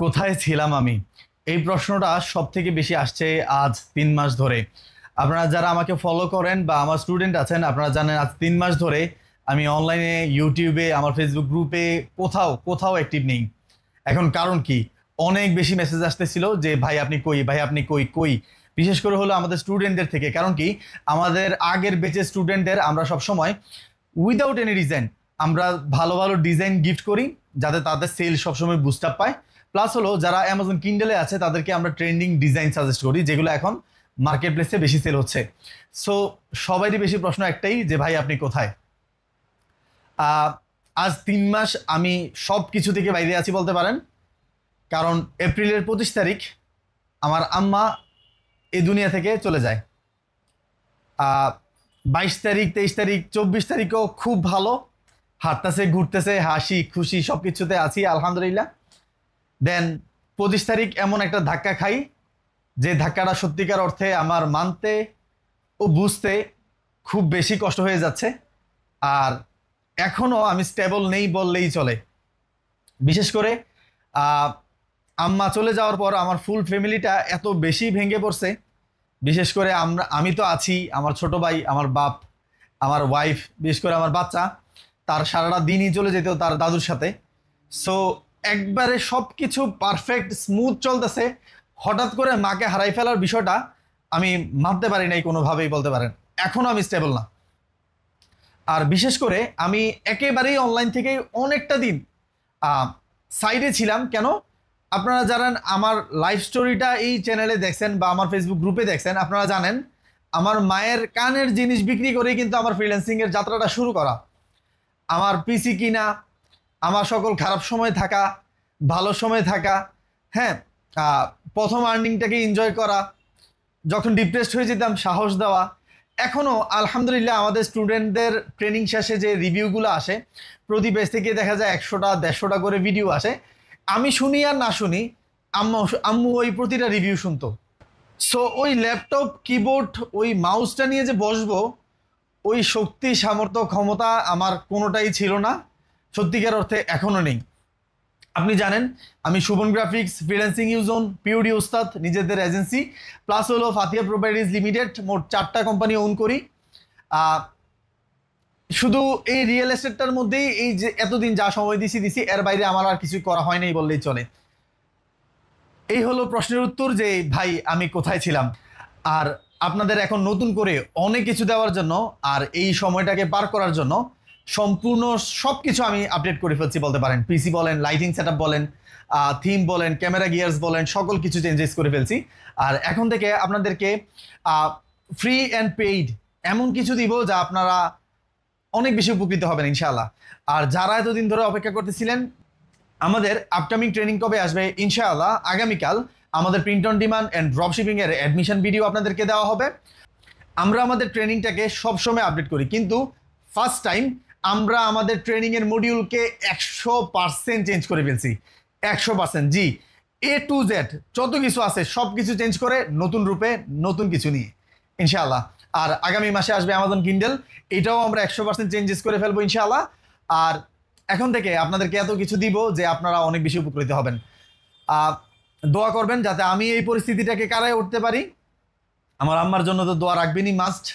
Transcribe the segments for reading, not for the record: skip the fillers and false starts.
কোথায় ছিলাম আমি? এই প্রশ্নটা সবথেকে বেশি আসছে আজ ৩ মাস ধরে। আপনারা যারা আমাকে ফলো করেন বা আমার স্টুডেন্ট আছেন, আপনারা জানেন আজ ৩ মাস ধরে আমি অনলাইনে ইউটিউবে, আমার ফেসবুক গ্রুপে কোথাও অ্যাক্টিভ নেই। এখন কারণ কি? অনেক বেশি মেসেজ আসতেছিল যে, "ভাই আপনি কই? ভাই আপনি কই? কই?" বিশেষ করে হলো আমাদের স্টুডেন্টদের থেকে। কারণ কি? আমাদের আগের ব্যাচের স্টুডেন্টদের আমরা সবসময় উইদাউট এনি রিজন আমরা ভালো ডিজাইন গিফট করি, যাতে তাদের সেল সবসময় বুস্ট আপ পায়। প্লাস হলো যারা অ্যামাজন কিন্ডেলে আছে তাদেরকে আমরা ট্রেন্ডিং ডিজাইন সাজেস্ট করি, যেগুলো এখন মার্কেট প্লেসে বেশি সেল হচ্ছে। সো সবারই বেশি প্রশ্ন একটাই যে, "ভাই আপনি কোথায়?" আজ ৩ মাস আমি সব কিছু থেকে বাইরে আছি বলতে পারেন। কারণ এপ্রিলের ২৫ তারিখ আমার আম্মা এই দুনিয়া থেকে চলে যায়। ২২ তারিখ, ২৩ তারিখ, ২৪ তারিখও খুব ভালো, হাঁটতেছে, ঘুরতেছে, হাসি খুশি সব কিছুতে আছি আলহামদুলিল্লাহ। দেন ২৫ তারিখ এমন একটা ধাক্কা খাই, যে ধাক্কাটা সত্যিকার অর্থে আমার মানতে ও বুঝতে খুব বেশি কষ্ট হয়ে যাচ্ছে। আর এখনও আমি স্টেবল নেই বললেই চলে। বিশেষ করে আম্মা চলে যাওয়ার পর আমার ফুল ফ্যামিলিটা এত বেশি ভেঙে পড়ছে। বিশেষ করে আমি তো আছি, আমার ছোট ভাই, আমার বাপ, আমার ওয়াইফ, বিশেষ করে আমার বাচ্চা, তার সারাটা দিনই চলে যেত তার দাদুর সাথে। সো একবারে সব কিছু পারফেক্ট স্মুথ চলতেছে, হঠাৎ করে মাকে হারাই ফেলার বিষয়টা আমি মানতে পারি নাই কোনোভাবেই বলতে পারেন। এখনও আমি স্টেবল না। আর বিশেষ করে আমি একেবারেই অনলাইন থেকে অনেকটা দিন সাইডে ছিলাম। কেন? আপনারা জানেন আমার লাইফ স্টোরিটা এই চ্যানেলে দেখছেন বা আমার ফেসবুক গ্রুপে দেখছেন, আপনারা জানেন আমার মায়ের কানের জিনিস বিক্রি করেই কিন্তু আমার ফ্রিল্যান্সিংয়ের যাত্রাটা শুরু করা। আমার পিসি কিনা, আমার সকল খারাপ সময় থাকা, ভালো সময় থাকা, হ্যাঁ, প্রথম আর্নিংটাকে এনজয় করা, যখন ডিপ্রেসড হয়ে যেতাম সাহস দেওয়া। এখনও আলহামদুলিল্লাহ আমাদের স্টুডেন্টদের ট্রেনিং শেষে যে রিভিউগুলো আসে, প্রতি পেজ থেকে দেখা যায় ১০০টা ১৫০টা করে ভিডিও আসে। আমি শুনি আর না শুনি, আম্মু ওই প্রতিটা রিভিউ শুনতো। সো ওই ল্যাপটপ, কিবোর্ড, ওই মাউসটা নিয়ে যে বসবো, ওই শক্তি, সামর্থ্য, ক্ষমতা আমার কোনোটাই ছিল না, সত্যিকার অর্থে এখনও নেই। আপনি জানেন আমি শুভন গ্রাফিক্স, ফ্রিল্যান্সিং ইউজোন, পিউডি উস্তাদ নিজেদের এজেন্সি, প্লাস হলো ফাতিয়া প্রপার্টিজ লিমিটেড, মোট 4টা কোম্পানি ওন করি। শুধু এই রিয়েল এস্টেটটার মধ্যেই এই যে এতদিন যা সময় দিছি, এর বাইরে আমার আর কিছু করা হয় নাই বললেই চলে। এই হলো প্রশ্নের উত্তর যে ভাই আমি কোথায় ছিলাম। আর আপনাদের এখন নতুন করে অনেক কিছু দেওয়ার জন্য আর এই সময়টাকে পার করার জন্য সম্পূর্ণ সব কিছু আমি আপডেট করে ফেলছি বলতে পারেন। পিসি বলেন, লাইটিং সেটআপ বলেন, থিম বলেন, ক্যামেরা গিয়ার্স বলেন, সকল কিছু চেঞ্জেস করে ফেলছি। আর এখন থেকে আপনাদেরকে ফ্রি অ্যান্ড পেইড এমন কিছু দিব যা আপনারা অনেক বেশি উপকৃত হবেন ইনশাআল্লাহ। আর যারা এতদিন ধরে অপেক্ষা করতেছিলেন আমাদের আপকামিং ট্রেনিং কবে আসবে, ইনশাআল্লাহ আগামীকাল আমাদের print on demand and dropshipping এর অ্যাডমিশন ভিডিও আপনাদেরকে দেওয়া হবে। আমরা আমাদের ট্রেনিংটাকে সবসময় আপডেট করি, কিন্তু ফার্স্ট টাইম আমরা আমাদের ট্রেনিংয়ের মডিউলকে 100% চেঞ্জ করে ফেলছি। 100%, জি, এ টু জেড যত কিছু আছে সব কিছু চেঞ্জ করে নতুন রূপে নতুন কিছু নিয়ে ইনশাআল্লাহ। আর আগামী মাসে আসবে অ্যামাজন কিন্ডেল, এটাও আমরা 100% চেঞ্জেস করে ফেলবো ইনশাআল্লাহ। আর এখন থেকে আপনাদেরকে এত কিছু দিব যে আপনারা অনেক বেশি উপকৃত হবেন। দোয়া করবেন যাতে আমি এই পরিস্থিতিটাকে কারায় উঠতে পারি। আমার আম্মার জন্য তো দোয়া রাখবেনই মাস্ট,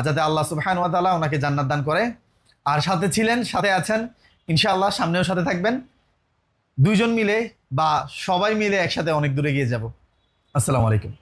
যাতে আল্লাহ সুবহানাহু ওয়া তাআলা ওনাকে জান্নাত দান করে। আর সাথে ছিলেন, সাথে আছেন, ইনশাআল্লাহ সামনেও সাথে থাকবেন। দুইজন মিলে বা সবাই মিলে একসাথে অনেক দূরে গিয়ে যাব। আসসালামু আলাইকুম।